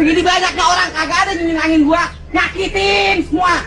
Segini banyaknya orang kagak ada nyenangin gua, nyakitin semua.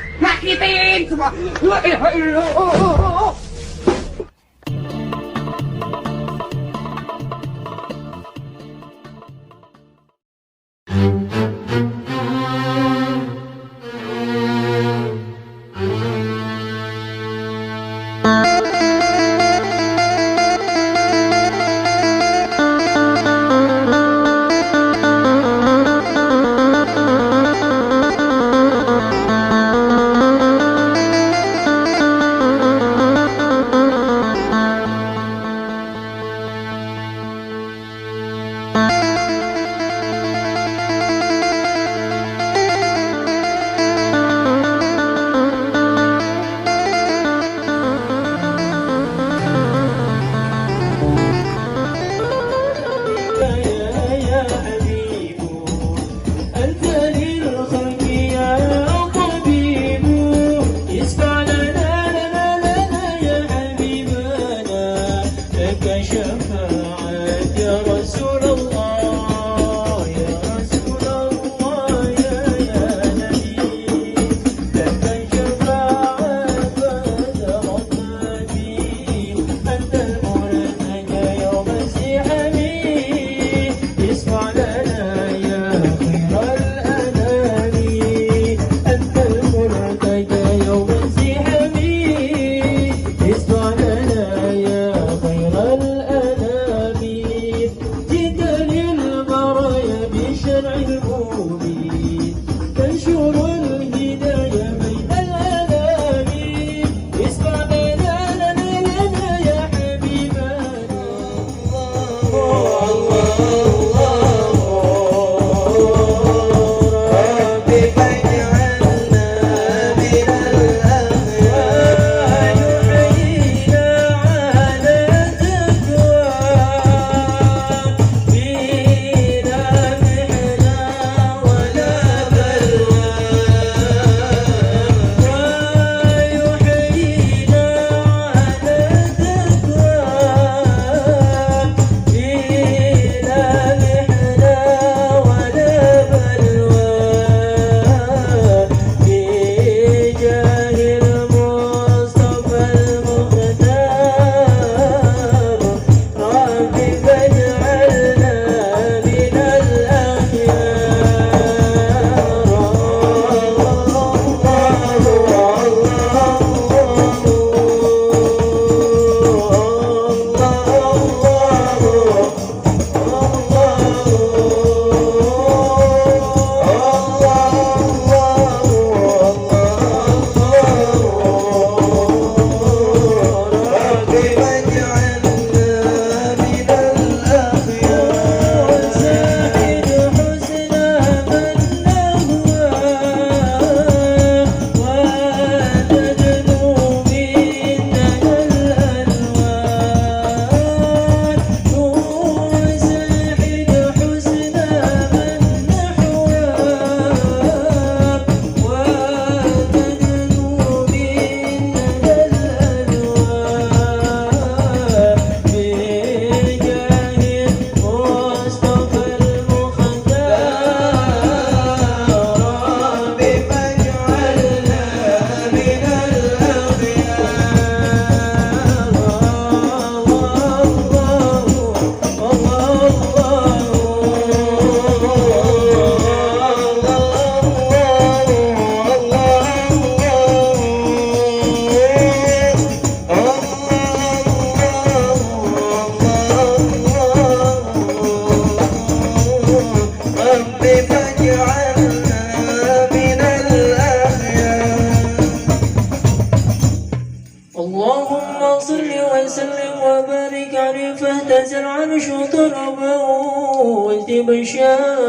بشارا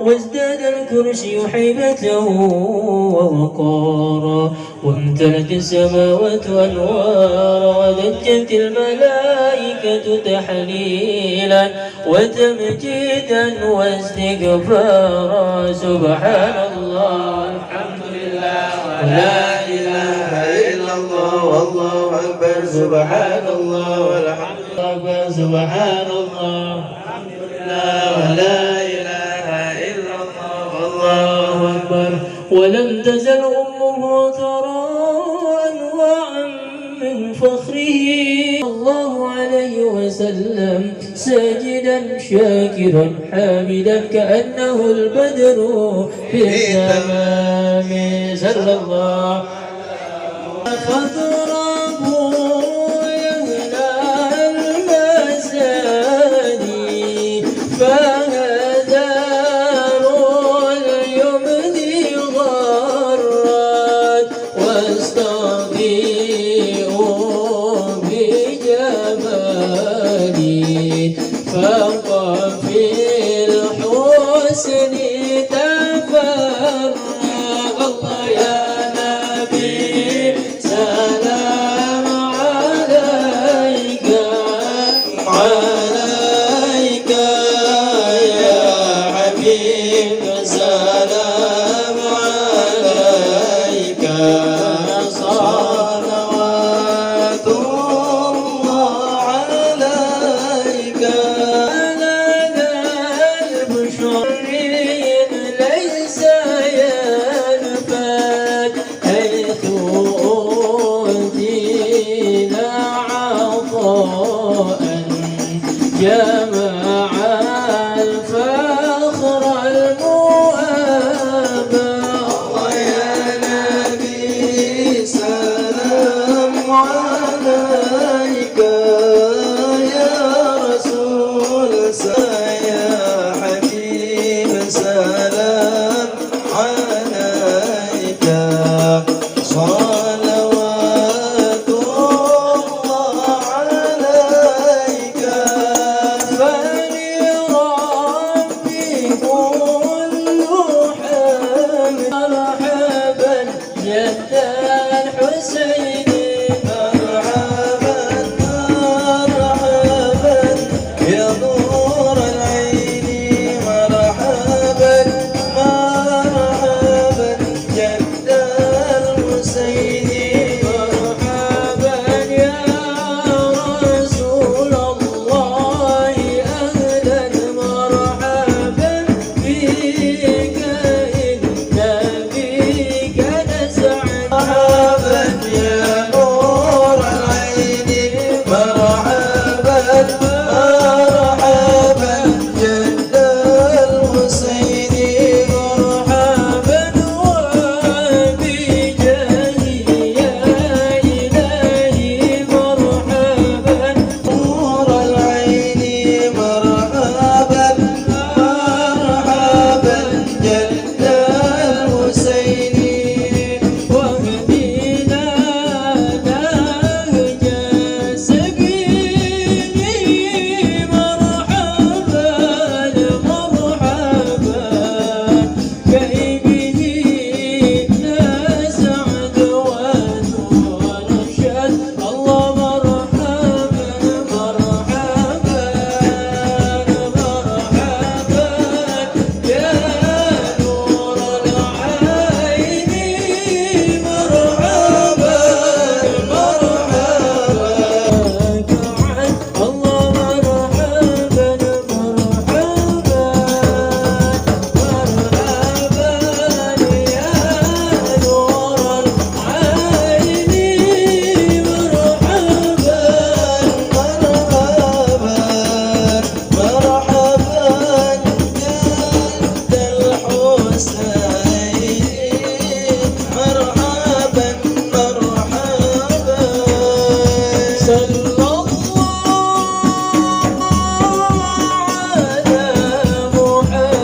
وازداد الكرسي حيبة ووقارا وامتلت السماوات أنوارا وذجت الملائكة تحليلا وتمجيدا واستغفارا سبحان الله الحمد لله ولا إله إلا الله والله أكبر سبحان الله والحمد لله سبحان الله الحمد لله ولا إله ولم تزل أمه ترى أنواعا من فخره الله عليه وسلم ساجدا شاكرا حامدا كأنه البدر في التمام صلى الله فاضربوا يا أهل المساني فهذا اليمن غرات واستضيئوا بجمالي فوق في الحسن تفرق الله يا نبي سلام عليك عليك يا حبيب سلام عليك صلوات الله عليك لنا البشر ليس ينفك حيث أوتينا عطاء جمع الفخر المؤاب الله يا نبي سلام عليك يا رسول يا حبيب سلام عليك صلوات الله عليك فلربي كل حمد مرحبا جد الحسين مرحبا مرحبا يا نور العين مرحبا مرحبا جد الحسين مرحبا يا رسول الله أهلا مرحبا بك إن بك نسعد مرحبا يا نور العين مرحبا مرحبا جد الحسين مرحبا وبجاهي يا إلهي مرحبا نور العين مرحبا مرحبا جد الحسين واهدنا نهج سبيلي مرحبا مرحبا كإبه نسعد ونرشد الله مرحبا مرحبا مرحبا يا نور العين مرحبا مرحبا الله مرحبا مرحبا مرحبا يا نور العين مرحبا مرحبا مرحبا جد الحسين مرحبا مرحبا صلى الله على محمد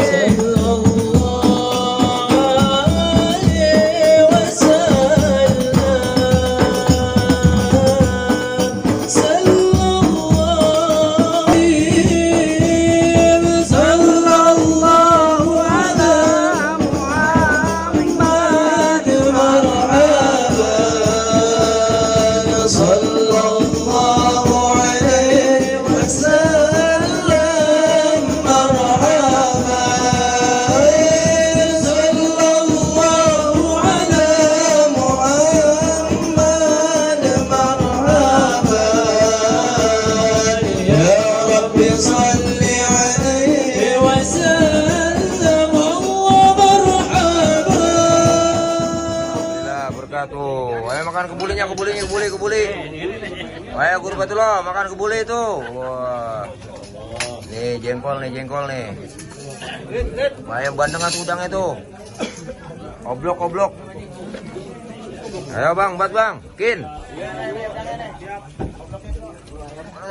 صلى الله عليه وسلم صلى الله عليه صلى الله على محمد مرحبا صلى الله عليه وسلم مرحبا صلى الله على محمد مرحبا يا رب صل عليه وسلم kebulinya, kebuli. Ayo guru Batullah, makan kebuli itu. Wah. Nih jengkol nih. Ayo bandengan udang itu. Oblok. Ayo bang, buat bang, Kin.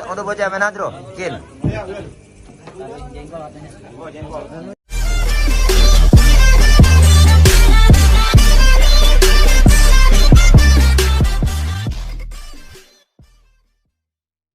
Udah baca menadro, Kin.